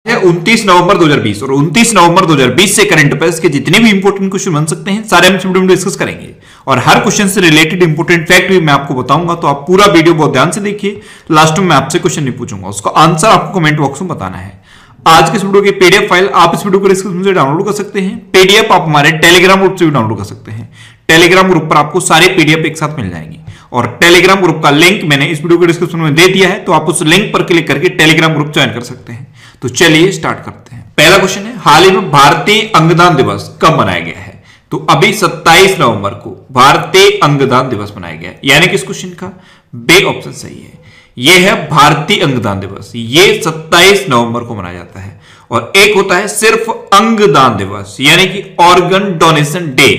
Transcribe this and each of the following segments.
है 29 नवंबर 2020 और 29 नवंबर 2020 से करंट अफेयर्स के जितने भी इंपोर्टेंट क्वेश्चन बन सकते हैं सारे हम इस वीडियो में डिस्कस करेंगे और हर क्वेश्चन से रिलेटेड इंपोर्टेंट फैक्ट भी मैं आपको बताऊंगा। तो आप पूरा वीडियो बहुत ध्यान से देखिए। लास्ट में मैं आपसे क्वेश्चन नहीं पूछूंगा, उसका आंसर आपको कमेंट बॉक्स में बताना है। आज के इस वीडियो की पीडीएफ फाइल आप इस वीडियो को डिस्क्रिप्शन से डाउनलोड कर सकते हैं। पीडीएफ आप हमारे टेलीग्राम ग्रुप से भी डाउनलोड कर सकते हैं। टेलीग्राम ग्रुप पर आपको सारे पीडीएफ एक साथ मिल जाएंगे और टेलीग्राम ग्रुप का लिंक मैंने इस वीडियो के डिस्क्रिप्शन में दे दिया है, तो आप उस लिंक पर क्लिक करके टेलीग्राम ग्रुप ज्वाइन कर सकते हैं। तो चलिए स्टार्ट करते हैं। पहला क्वेश्चन है, हाल ही में भारतीय अंगदान दिवस कब मनाया गया है? तो अभी 27 नवंबर को भारतीय अंगदान दिवस मनाया गया है, यानी कि इस क्वेश्चन का बे ऑप्शन सही है। यह है भारतीय अंगदान दिवस, ये 27 नवंबर को मनाया जाता है। और एक होता है सिर्फ अंगदान दिवस, यानी कि ऑर्गन डोनेशन डे,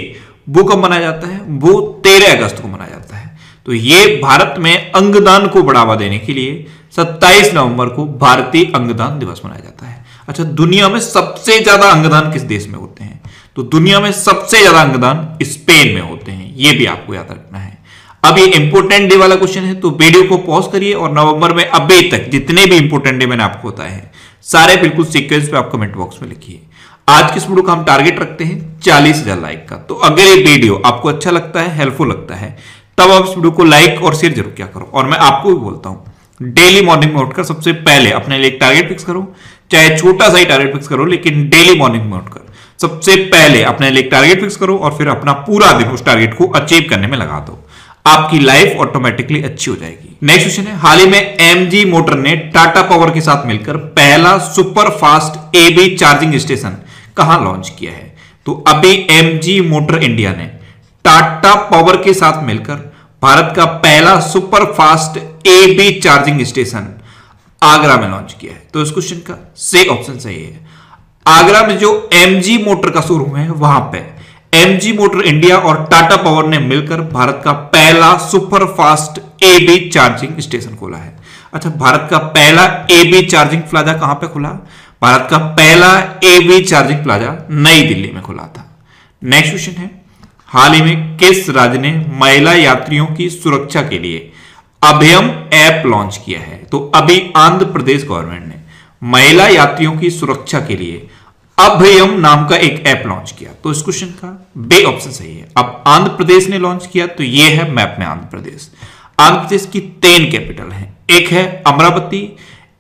वो कब मनाया जाता है? वो 13 अगस्त को मनाया जाता है। तो ये भारत में अंगदान को बढ़ावा देने के लिए 27 नवंबर को भारतीय अंगदान दिवस मनाया जाता है। अच्छा, दुनिया में सबसे ज्यादा अंगदान किस देश में होते हैं? तो दुनिया में सबसे ज्यादा अंगदान स्पेन में होते हैं, ये भी आपको याद रखना है। अब ये इंपोर्टेंट डे वाला क्वेश्चन है, तो वीडियो को पॉज करिए और नवंबर में अभी तक जितने भी इंपोर्टेंट डे मैंने आपको बताए हैं सारे बिल्कुल सीक्वेंस पे आप कमेंट बॉक्स में लिखिए। आज की इस वीडियो का हम टारगेट रखते हैं 40,000 लाइक का। तो अगर ये वीडियो आपको अच्छा लगता है, हेल्पफुल लगता है, तब आप इस वीडियो को लाइक और शेयर जरूर किया करो। और मैं आपको भी बोलता हूं, डेली मॉर्निंग में उठकर सबसे पहले अपने लिए एक टारगेट फिक्स करो, चाहे छोटा सा ही टारगेट फिक्स करो, लेकिन डेली मॉर्निंग में उठकर सबसे पहले अपने लिए एक टारगेट फिक्स करो और फिर अपना पूरा दिन उस टारगेट को अचीव करने में लगा दो। आपकी लाइफ ऑटोमेटिकली अच्छी हो जाएगी। नेक्स्ट क्वेश्चन है, हाल ही में एमजी मोटर ने टाटा पावर के साथ मिलकर पहला super fast EV charging station कहां लॉन्च किया है? तो अभी एमजी मोटर इंडिया ने टाटा पावर के साथ मिलकर भारत का पहला super fast EV charging station Agra में लॉन्च किया है। तो इस क्वेश्चन का सही ऑप्शन सही है। आगरा में जो एमजी मोटर का शोरूम है, वहां पे एमजी मोटर इंडिया और टाटा पावर ने मिलकर भारत का पहला super fast EV charging station खोला है। अच्छा, भारत का पहला एबी चार्जिंग प्लाजा कहां पे खुला? भारत का पहला एबी चार्जिंग प्लाजा नई दिल्ली में खुला था। नेक्स्ट क्वेश्चन है, हाल ही में किस राज्य ने महिला यात्रियों की सुरक्षा के लिए अभयम ऐप लॉन्च किया है? तो अभी आंध्र प्रदेश गवर्नमेंट ने महिला यात्रियों की सुरक्षा के लिए अभयम नाम का एक ऐप लॉन्च किया। तो इस क्वेश्चन का बे ऑप्शन सही है। अब आंध्र प्रदेश ने लॉन्च किया, तो ये है मैप में आंध्र प्रदेश। आंध्र प्रदेश की 3 कैपिटल हैं, एक है अमरावती,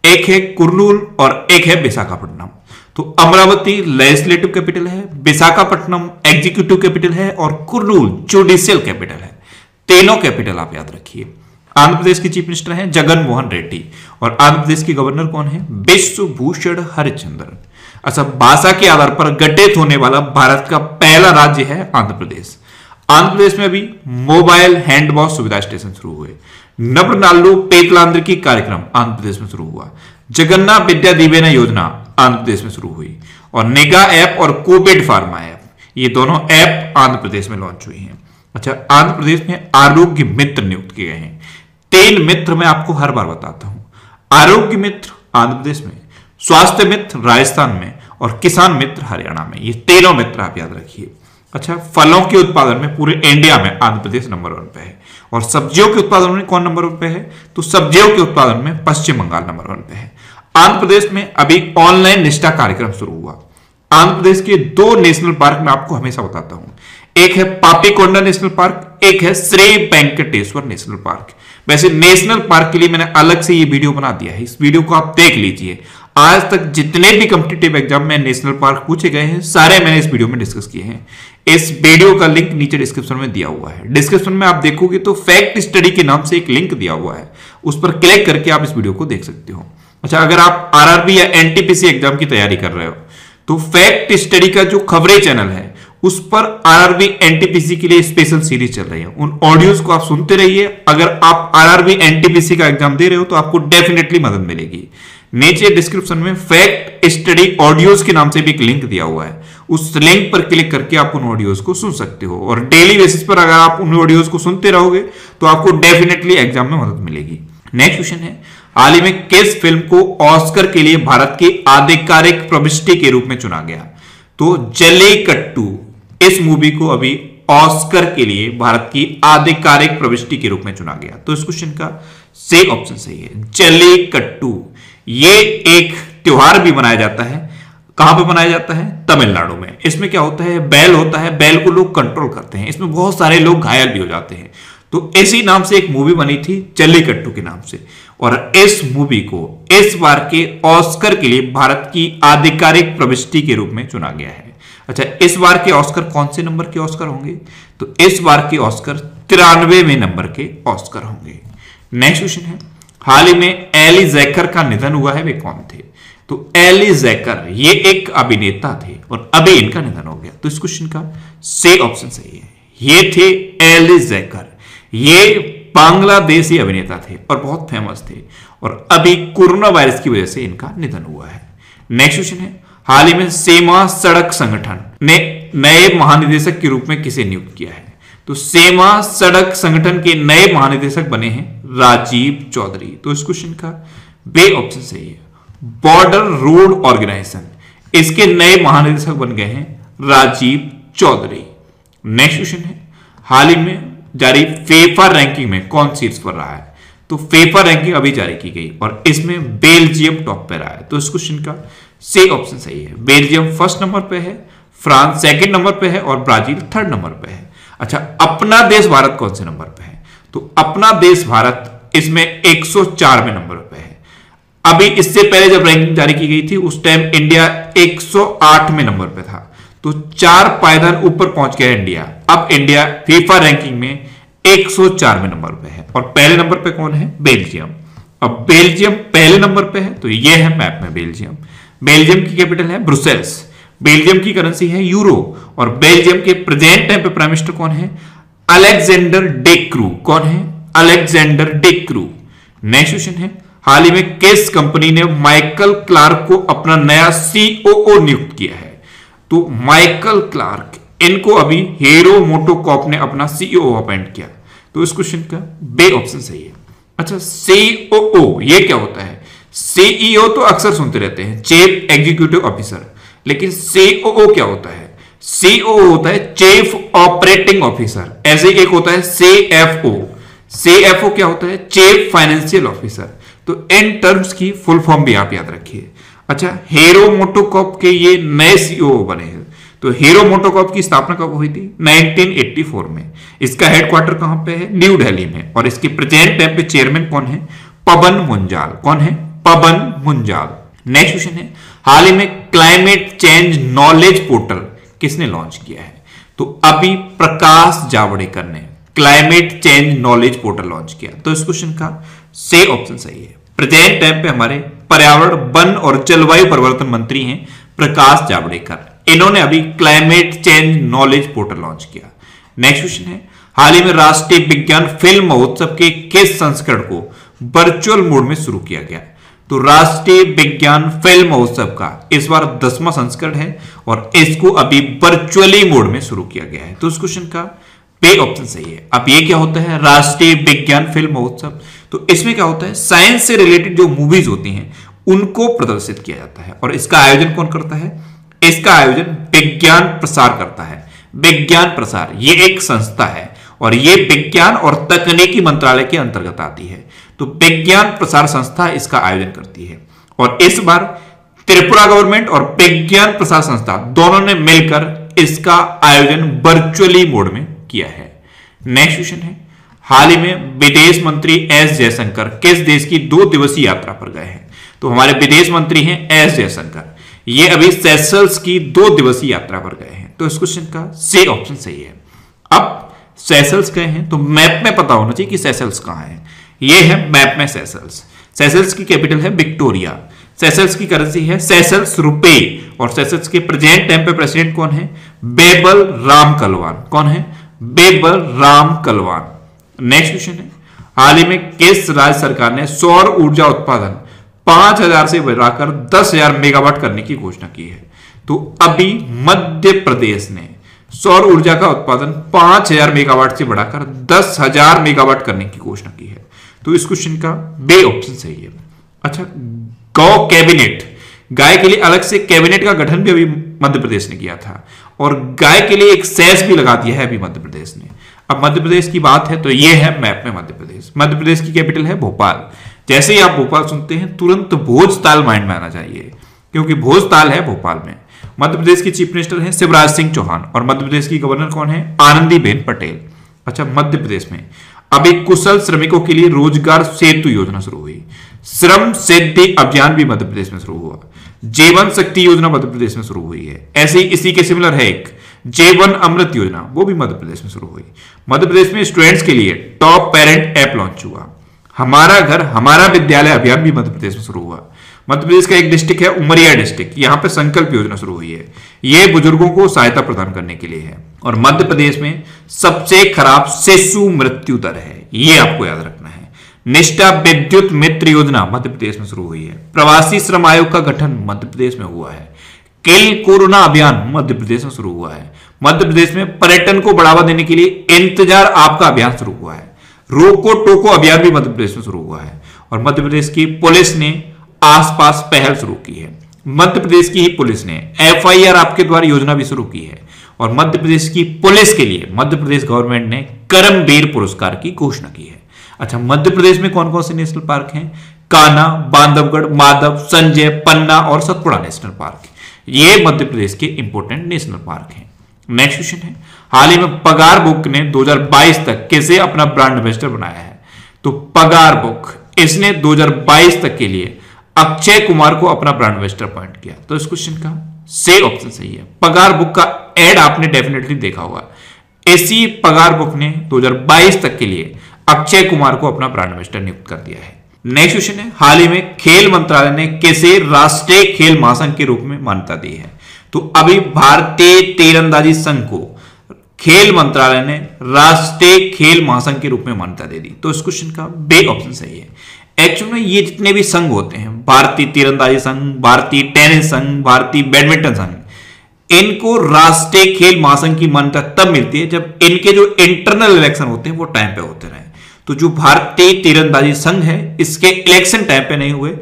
एक है कुर्नूल और एक है विशाखापट्टनम। तो अमरावती लेजिस्लेटिव कैपिटल है, विशाखापट्टनम एग्जीक्यूटिव कैपिटल है और कुर्नूल जुडिशियल कैपिटल है। तीनों कैपिटल आप याद रखिए। आंध्र प्रदेश के चीफ मिनिस्टर हैं जगन मोहन रेड्डी और आंध्र प्रदेश के गवर्नर कौन है? विश्वभूषण हरिचंद्रन। अच्छा, भाषा के आधार पर गठित होने वाला भारत का पहला राज्य है आंध्र प्रदेश। आंध्र प्रदेश में अभी मोबाइल हैंड वॉश सुविधा स्टेशन शुरू हुए। नवनाल्लू पेतलांध्र की कार्यक्रम आंध्र प्रदेश में शुरू हुआ। जगन्नाथ विद्या दीवेना योजना आंध्र प्रदेश में शुरू हुई और निगा ऐप और कोविड फार्मा ऐप, ये दोनों ऐप आंध्र प्रदेश में लॉन्च हुई हैं। अच्छा, आंध्र प्रदेश में आरोग्य मित्र नियुक्त किए गए हैं। 3 मित्र मैं आपको हर बार बताता हूं। आरोग्य मित्र आंध्र प्रदेश में, स्वास्थ्य मित्र राजस्थान में और किसान मित्र हरियाणा में। ये तीनों मित्र आप याद रखिए। अच्छा, फलों के उत्पादन में पूरे इंडिया में आंध्र प्रदेश नंबर 1 पे है और सब्जियों के उत्पादन में कौन नंबर 1 पे है? तो सब्जियों के उत्पादन में पश्चिम बंगाल नंबर 1 पे है। आंध्र प्रदेश में अभी ऑनलाइन निष्ठा कार्यक्रम शुरू हुआ। आंध्र प्रदेश के 2 नेशनल पार्क मैं आपको हमेशा बताता हूं, एक है पापीकोंडा नेशनल पार्क, एक है श्री वेंकटेश्वर नेशनल पार्क। वैसे नेशनल पार्क के लिए मैंने अलग से ये वीडियो बना दिया है, इस वीडियो को आप देख लीजिए। आज तक जितने भी कॉम्पिटिटिव एग्जाम में नेशनल पार्क पूछे गए हैं सारे मैंने इस वीडियो में डिस्कस किए हैं। इस वीडियो का लिंक नीचे डिस्क्रिप्शन में दिया हुआ है। डिस्क्रिप्शन में आप देखोगे तो फैक्ट स्टडी के नाम से एक लिंक दिया हुआ है, उस पर क्लिक करके आप इस वीडियो को देख सकते हो। अच्छा, अगर आप आरआरबी या एनटीपीसी एग्जाम की तैयारी कर रहे हो तो फैक्ट स्टडी का जो खबरें चैनल है उस पर आरआरबी एनटीपीसी के लिए स्पेशल सीरीज चल रही है, उन ऑडियोज को आप सुनते रहिए। अगर आप आरआरबी एनटीपीसी का एग्जाम दे रहे हो तो आपको डेफिनेटली मदद मिलेगी। नीचे डिस्क्रिप्शन में फैक्ट स्टडी ऑडियोज के नाम से भी एक लिंक दिया हुआ है, उस लिंक पर क्लिक करके आप उन ऑडियोज को सुन सकते हो और डेली बेसिस पर अगर आप उन ऑडियोज को सुनते रहोगे तो आपको डेफिनेटली एग्जाम में मदद मिलेगी। नेक्स्ट क्वेश्चन है, हाल ही में किस फिल्म को ऑस्कर के लिए भारत की आधिकारिक प्रविष्टि के रूप में चुना गया? तो जल्लीकट्टू, इस मूवी को अभी ऑस्कर के लिए भारत की आधिकारिक प्रविष्टि के रूप में चुना गया। तो इस क्वेश्चन का सही ऑप्शन सही है, जल्लीकट्टू। ये एक त्योहार भी मनाया जाता है। कहां पे मनाया जाता है? तमिलनाडु में। इसमें क्या होता है? बैल होता है, बैल को लोग कंट्रोल करते हैं, इसमें बहुत सारे लोग घायल भी हो जाते हैं। तो इसी नाम से एक मूवी बनी थी, जल्लीकट्टू के नाम से, और इस मूवी को इस बार के ऑस्कर के लिए भारत की आधिकारिक प्रविष्टि के रूप में चुना गया है। अच्छा, इस बार के ऑस्कर कौन से नंबर के ऑस्कर होंगे? तो इस बार के ऑस्कर 93वें नंबर के ऑस्कर होंगे। नेक्स्ट क्वेश्चन है, हाल ही में एली जैकर का निधन हुआ है, वे कौन थे? तो एली जैकर ये एक अभिनेता थे और अभी इनका निधन हो गया। तो इस क्वेश्चन का सी ऑप्शन सही है, ये थे एली जैकर। ये बांग्लादेशी अभिनेता थे और बहुत फेमस थे और अभी कोरोना वायरस की वजह से इनका निधन हुआ है। नेक्स्ट क्वेश्चन है, हाल ही में सीमा सड़क संगठन ने नए महानिदेशक के रूप में किसे नियुक्त किया है? तो सीमा सड़क संगठन के नए महानिदेशक बने हैं राजीव चौधरी। तो इस क्वेश्चन का बे ऑप्शन सही है, बॉर्डर रोड ऑर्गेनाइजेशन, इसके नए महानिदेशक बन गए हैं राजीव चौधरी। नेक्स्ट क्वेश्चन है, हाल ही में जारी फीफा रैंकिंग में कौन शीर्ष पर रहा है? तो फीफा रैंकिंग अभी जारी की गई और इसमें बेल्जियम टॉप पे रहा है। तो इस क्वेश्चन का सी ऑप्शन सही है, बेल्जियम फर्स्ट नंबर पे है, फ्रांस सेकंड नंबर पे है और ब्राजील थर्ड नंबर पे है। अच्छा, अपना देश भारत कौन से नंबर पे है? तो अपना देश भारत इसमें 104वें नंबर पे है। अभी इससे पहले जब रैंकिंग जारी की गई थी उस टाइम इंडिया 108वें नंबर पे था, तो 4 पायदान ऊपर पहुंच गया इंडिया। अब इंडिया फीफा रैंकिंग में 104वें नंबर पे है और पहले नंबर पे कौन है? बेल्जियम। अब बेल्जियम पहले नंबर पे है, तो ये है मैप में बेल्जियम। बेल्जियम की कैपिटल है ब्रुसेल्स, बेल्जियम की करेंसी है यूरो और बेल्जियम के प्रेजेंट टाइम पे प्राइम मिनिस्टर कौन है? Alexander day crew. कौन है? Alexander day crew. Next question है, हाल ही में किस कंपनी ने माइकल क्लार्क को अपना नया सीओओ नियुक्त किया है? तो माइकल क्लार्क, इनको अभी हीरो मोटोकॉर्प ने अपना सीईओ अपॉइंट किया। तो इस क्वेश्चन का बे ऑप्शन सही है। अच्छा, सीओओ ये क्या होता है? सीईओ तो अक्सर सुनते रहते हैं, चीफ एग्जीक्यूटिव ऑफिसर, लेकिन सीओओ क्या होता है? सीओओ होता है चीफ ऑपरेटिंग ऑफिसर। ऐसे एक होता है सीएफओ। सीएफओ क्या होता है? Chief financial officer. तो इन टर्म्स की फुल फॉर्म भी आप याद रखिए। अच्छा, हीरो मोटोकॉर्प के ये नए सीईओ बने हैं। तो हीरो मोटोकॉर्प की स्थापना कब हुई थी? 1984 में। इसका हेडक्वार्टर कहां पे है? न्यू दिल्ली में। और इसके प्रेजेंट टाइम पे चेयरमैन कौन है? पवन मुंजाल। कौन है? पवन मुंजाल। नेक्स्ट क्वेश्चन है, हाल ही में क्लाइमेट चेंज नॉलेज पोर्टल किसने लॉन्च किया है? तो अभी प्रकाश जावड़ेकर ने climate change knowledge portal launch किया। तो इस क्वेश्चन का सी ऑप्शन सही है। प्रेजेंट टाइम पे हमारे पर्यावरण, वन और जलवायु परिवर्तन मंत्री हैं प्रकाश जावड़ेकर। इन्होंने अभी climate change knowledge portal launch किया। नेक्स्ट क्वेश्चन है, हाल ही में राष्ट्रीय विज्ञान फिल्म महोत्सव के किस संस्करण को वर्चुअल मोड में शुरू किया गया? तो राष्ट्रीय विज्ञान फिल्म महोत्सव का इस बार 10वां संस्करण है और इसको अभी वर्चुअली मोड में शुरू किया गया है। तो इस क्वेश्चन का बे ऑप्शन सही है। अब ये क्या होता है? राष्ट्रीय विज्ञान फिल्म महोत्सव। तो इसमें क्या होता है? साइंस से रिलेटेड जो मूवीज होती हैं उनको प्रदर्शित किया जाता है और इसका आयोजन कौन करता है? इसका आयोजन विज्ञान प्रसार करता है। विज्ञान प्रसार ये एक संस्था है और ये विज्ञान और तकनीकी मंत्रालय के अंतर्गत आती है। तो विज्ञान प्रसार संस्था इसका आयोजन करती है और इस बार त्रिपुरा गवर्नमेंट और विज्ञान प्रसार संस्था दोनों ने मिलकर इसका आयोजन वर्चुअली मोड में किया है। नेक्स्ट क्वेश्चन है, हाल ही में विदेश मंत्री एस जयशंकर किस देश की 2 दिवसीय यात्रा पर गए हैं? तो हमारे विदेश मंत्री हैं एस जयशंकर। ये अभी सेशल्स की 2 दिवसीय यात्रा पर गए हैं। तो इस क्वेश्चन का सी ऑप्शन सही है। अब सेशल्स गए हैं तो मैप में पता होना चाहिए कि सेशल्स कहां है। ये है मैप में सेशल्स। सेशल्स की कैपिटल है विक्टोरिया। सेशल्स की करेंसी है सेशल्स रुपए और सेशल्स के प्रेजेंट टाइम पे प्रेसिडेंट कौन है? बेबल राम कलवान। कौन है? बेबल राम कलवान। नेक्स्ट क्वेश्चन है, हाल ही में किस राज्य सरकार ने सौर ऊर्जा उत्पादन 5000 से बढ़ाकर 10,000 मेगावाट करने की घोषणा की है? तो अभी मध्य प्रदेश ने सौर ऊर्जा का उत्पादन 5000 मेगावाट से बढ़ाकर 10,000 मेगावाट करने की घोषणा की है। तो इस क्वेश्चन का बे ऑप्शन सही है। अच्छा, गौ कैबिनेट, गाय के लिए अलग से कैबिनेट का गठन भी अभी मध्य प्रदेश ने किया था और गाय के लिए एक सेस भी लगा दिया है अभी मध्य प्रदेश ने। अब मध्य प्रदेश की बात है तो यह है मैप में मध्य प्रदेश। मध्य प्रदेश की कैपिटल है भोपाल। जैसे ही आप भोपाल सुनते हैं तुरंत भोजताल माइंड में आना चाहिए, क्योंकि भोजताल है भोपाल में। मध्य प्रदेश की चीफ मिनिस्टर है शिवराज सिंह चौहान और मध्य प्रदेश की गवर्नर कौन है? आनंदीबेन पटेल। अच्छा, मध्य प्रदेश में अभी कुशल श्रमिकों के लिए रोजगार सेतु योजना शुरू हुई। श्रम सिद्धि अभियान भी मध्य प्रदेश में शुरू हुआ। जीवन शक्ति योजना मध्य प्रदेश में शुरू हुई है। ऐसे इसी के सिमिलर है एक जीवन अमृत योजना, वो भी मध्य प्रदेश में शुरू हुई। मध्य प्रदेश में स्टूडेंट्स के लिए टॉप पेरेंट ऐप लॉन्च हुआ। हमारा घर हमारा विद्यालय अभियान भी मध्य प्रदेश में शुरू हुआ। मध्य प्रदेश का एक डिस्ट्रिक्ट है उमरिया डिस्ट्रिक्ट, यहां पे संकल्प योजना शुरू हुई है। यह बुजुर्गों को सहायता प्रदान करने के लिए है। और मध्य प्रदेश में सबसे खराब शिशु मृत्यु दर है, यह आपको याद रखना है। निष्ठा विद्युत मित्र योजना मध्य प्रदेश में शुरू हुई है। प्रवासी श्रम आयोग का गठन मध्य प्रदेश में हुआ है। किल कोरोना अभियान मध्य प्रदेश में शुरू हुआ है। मध्य प्रदेश में पर्यटन को बढ़ावा देने के लिए इंतजार आपका अभियान शुरू हुआ है। रोको टोको अभियान भी मध्य प्रदेश में शुरू हुआ है। और मध्य प्रदेश की पुलिस ने आसपास पहल शुरू की है। मध्य प्रदेश की ही पुलिस ने FIR आपके द्वारा योजना भी शुरू की है। और मध्य प्रदेश की पुलिस के लिए मध्य प्रदेश गवर्नमेंट ने कर्मवीर पुरस्कार की घोषणा की है। अच्छा, मध्य प्रदेश में कौन कौन से नेशनल पार्क हैं? कान्हा, बांधवगढ़, माधव, संजय, पन्ना और सतपुड़ा नेशनल पार्क। ये मध्य प्रदेश के इंपोर्टेंट नेशनल पार्क हैं। नेक्स्ट क्वेश्चन है, हाल ही में पगार बुक ने 2022 तक किसे अपना ब्रांड एम्बेसडर बनाया है? तो पगार बुक इसने 2022 तक के लिए अक्षय कुमार को अपना ब्रांड एम्बेसडर अपॉइंट किया। तो इस क्वेश्चन का सी ऑप्शन सही है। पगार बुक का एड आपने डेफिनेटली देखा होगा। इसी पगार बुक ने 2022 तक के लिए अक्षय कुमार को अपना ब्रांड एम्बेसडर नियुक्त कर दिया है। नेक्स्ट क्वेश्चन है, हाल ही में खेल मंत्रालय ने किसे राष्ट्रीय खेल महासंघ के रूप में मान्यता दी है? तो अभी भारतीय तीरंदाजी संघ को खेल मंत्रालय ने राष्ट्रीय खेल महासंघ के रूप में मान्यता दे दी। तो इस क्वेश्चन का बी ऑप्शन सही है। एक्चुअली में ये जितने भी संघ होते हैं, भारतीय तीरंदाजी संघ, भारतीय टेनिस संघ, भारतीय बैडमिंटन संघ, इनको राष्ट्रीय खेल महासंघ की मान्यता तब मिलती है जब इनके जो इंटरनल इलेक्शन होते हैं वो टाइम पे होते रहे। तो जो भारतीय तीरंदाजी संघ है इसके इलेक्शन टाइम पे नहीं हुए,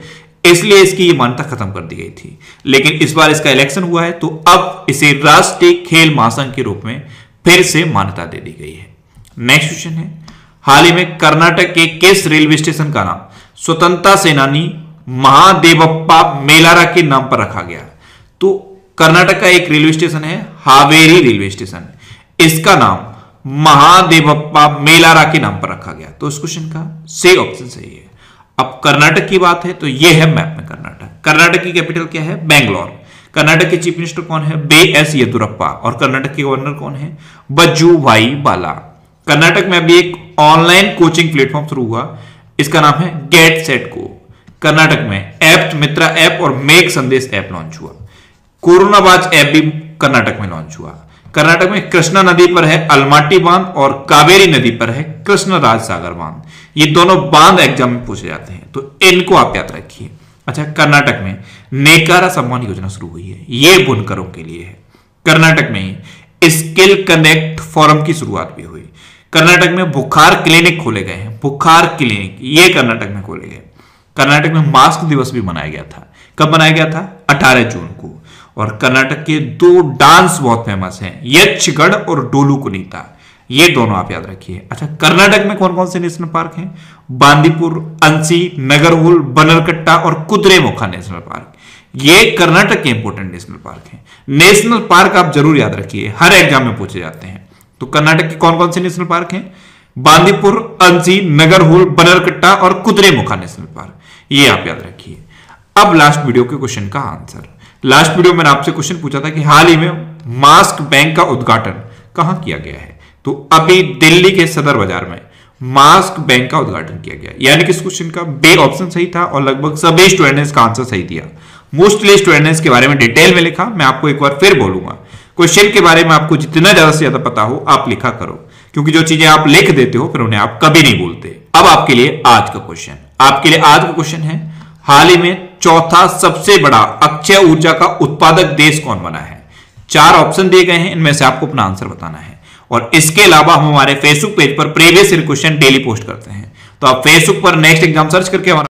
इसलिए इसकी ये मान्यता खत्म कर दी गई थी। लेकिन इस बार इसका इलेक्शन हुआ है तो अब इसे राष्ट्रीय खेल महासंघ के रूप में फिर से मान्यता दे दी गई है। नेक्स्ट क्वेश्चन है, हाल ही में कर्नाटक के किस रेलवे स्टेशन का नाम स्वतंत्रता सेनानी महादेवप्पा मेलारा के नाम पर रखा गया? तो कर्नाटक का एक रेलवे स्टेशन है हावेरी रेलवे स्टेशन, इसका नाम महादेवप्पा मेलारा के नाम पर रखा गया। तो इस क्वेश्चन का सी ऑप्शन सही है। अब कर्नाटक की बात है तो यह है मैप में कर्नाटक। कर्नाटक की कैपिटल क्या है? बेंगलोर। कर्नाटक के चीफ मिनिस्टर कौन है? BS येदुरप्पा। और कर्नाटक के गवर्नर कौन है? वजुभाई वाला। कर्नाटक में अभी एक ऑनलाइन कोचिंग प्लेटफॉर्म शुरू हुआ, इसका नाम है गेट सेट को। कर्नाटक में ऐप मित्रा ऐप और मेघ संदेश ऐप लॉन्च हुआ। कोरोना वाच ऐप भी कर्नाटक में लॉन्च हुआ। कर्नाटक में कृष्णा नदी पर है अलमाटी बांध और कावेरी नदी पर है कृष्णराज सागर बांध। ये दोनों बांध एग्जाम में पूछे जाते हैं तो इनको आप याद रखिए। अच्छा, कर्नाटक में नेकारा सम्मान योजना शुरू हुई है, ये बुनकरों के लिए है। कर्नाटक में ही स्किल कनेक्ट फोरम की शुरुआत भी हुई। कर्नाटक में बुखार क्लिनिक खोले गए हैं, बुखार क्लिनिक ये कर्नाटक में खोले गए। कर्नाटक में मास्क दिवस भी मनाया गया था। कब मनाया गया था? 18 जून को। और कर्नाटक के दो डांस बहुत फेमस हैं, यक्षगढ़ और डोलू कुनीता, ये दोनों आप याद रखिए। अच्छा, कर्नाटक में कौन कौन से नेशनल पार्क हैं? बांदीपुर, अंसी, नगरहोल, बनरकट्टा और कुद्रेमुखा नेशनल पार्क, ये कर्नाटक के इंपोर्टेंट नेशनल पार्क हैं। नेशनल पार्क आप जरूर याद रखिए, हर एग्जाम में पूछे जाते हैं। तो कर्नाटक के कौन कौन से नेशनल पार्क हैं? बांदीपुर, अंसी, नगरहोल, बनरकट्टा और कुद्रेमुखा नेशनल पार्क, ये आप याद रखिए। अब लास्ट वीडियो के क्वेश्चन का आंसर। लास्ट वीडियो में मैंने आपसे क्वेश्चन पूछा था कि हाल ही में मास्क बैंक का उद्घाटन कहां किया गया है? तो अभी दिल्ली के सदर बाजार में मास्क बैंक का उद्घाटन किया गया। यानी कि इस क्वेश्चन का बी ऑप्शन सही था और लगभग सभी स्टूडेंट्स ने इसका आंसर सही दिया। मोस्टली स्टूडेंट्स ने इसके बारे में डिटेल में लिखा। मैं आपको एक बार फिर बोलूंगा, क्वेश्चन के बारे में आपको जितना ज्यादा से ज्यादा पता हो आप लिखा करो, क्योंकि जो चीजें आप लिख देते हो फिर उन्हें आप कभी नहीं भूलते। अब आपके लिए आज का क्वेश्चन, आपके लिए आज का क्वेश्चन है, हाल ही में चौथा सबसे बड़ा अक्षय ऊर्जा का उत्पादक देश कौन बना है? 4 ऑप्शन दिए गए हैं, इनमें से आपको अपना आंसर बताना है। और इसके अलावा हम हमारे फेसबुक पेज पर previous year question daily post करते हैं, तो आप फेसबुक पर नेक्स्ट एग्जाम सर्च करके हमारा